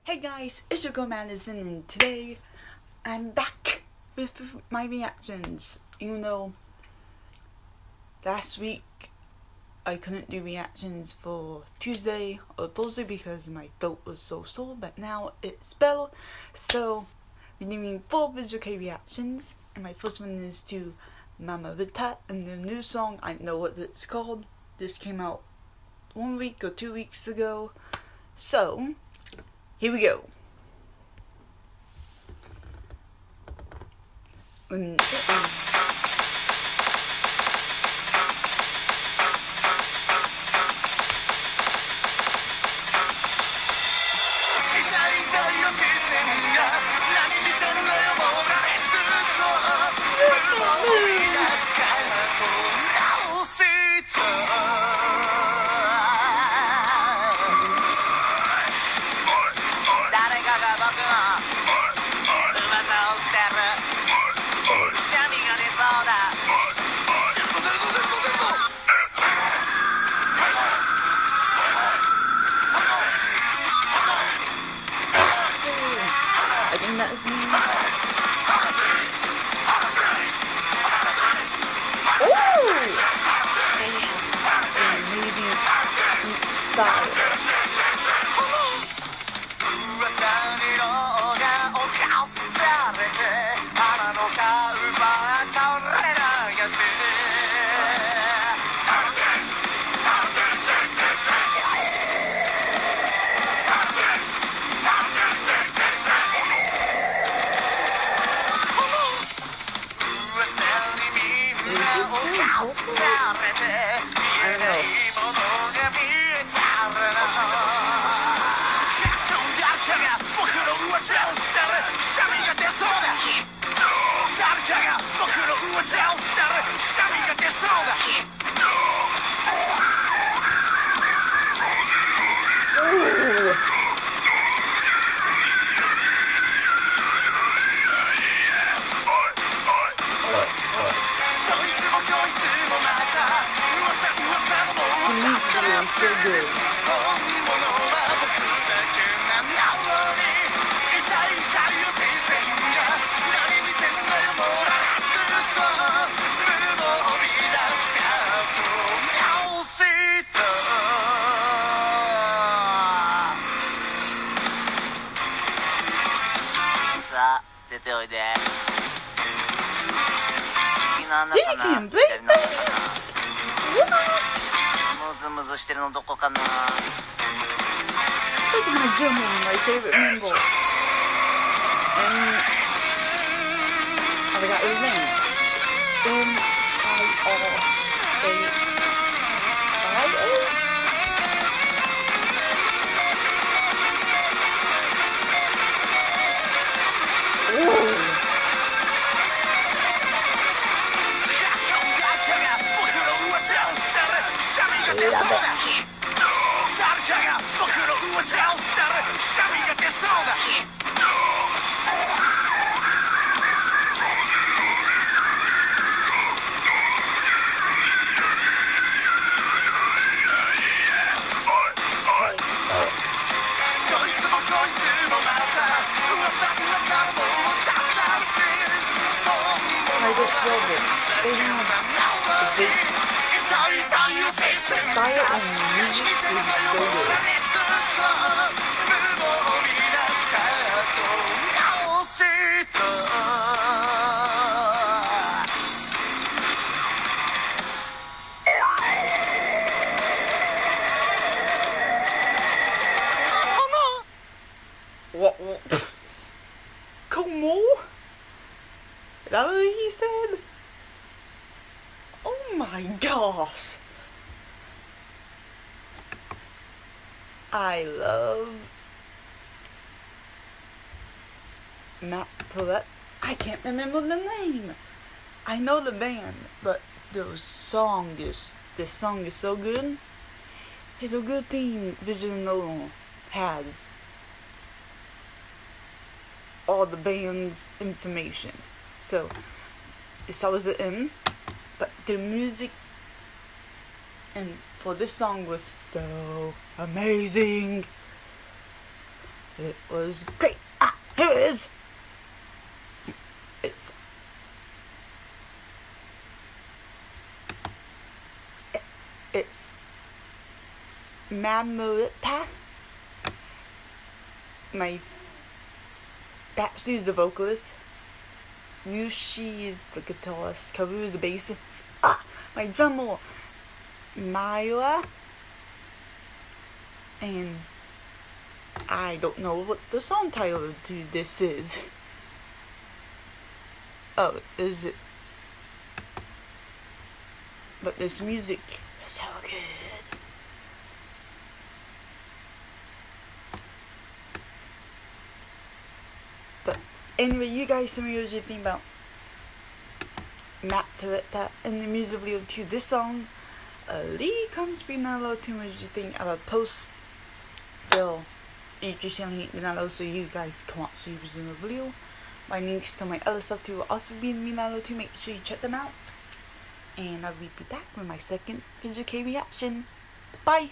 Hey guys, it's your girl Madison, and today I'm back with my reactions. Even though last week I couldn't do reactions for Tuesday or Thursday because my throat was so sore, but now it's better. So we're doing 4 Visual K reactions, and my first one is to Mami Reta and the new song. I know what it's called. This came out 1 week or 2 weeks ago. So here we go. And it is I think that's me. So good. He can play this? What? ムズムズしてるのどこかな。 Look at my Jim, my favorite member. And I forgot his name. M-I-R-A-I-O? I just love it. They have a big style and music is so good. What? Come on? Is that what he said? Oh my gosh. I love Matt Paulette. I can't remember the name. I know the band, but the song is, this song is so good. It's a good thing Vision Nolan has all the band's information. So it's always the M, but the music and for this song was so amazing. It was great. Here it is. It's Ma mi re ta. Perhaps she's the vocalist. Yushi is the guitarist. Karu is the bassist. My drummer, Myra. And I don't know what the song title to this is. Oh, is it? But this music is so good. But anyway, you guys tell me what you think about Matt Toretta and the music video to this song. Leave comments below too much you think about post. Bill, if you're channel below so you guys can watch the original video. My links to my other stuff too will also be in below to make sure you check them out. And I'll be back with my second Visual K reaction. Bye!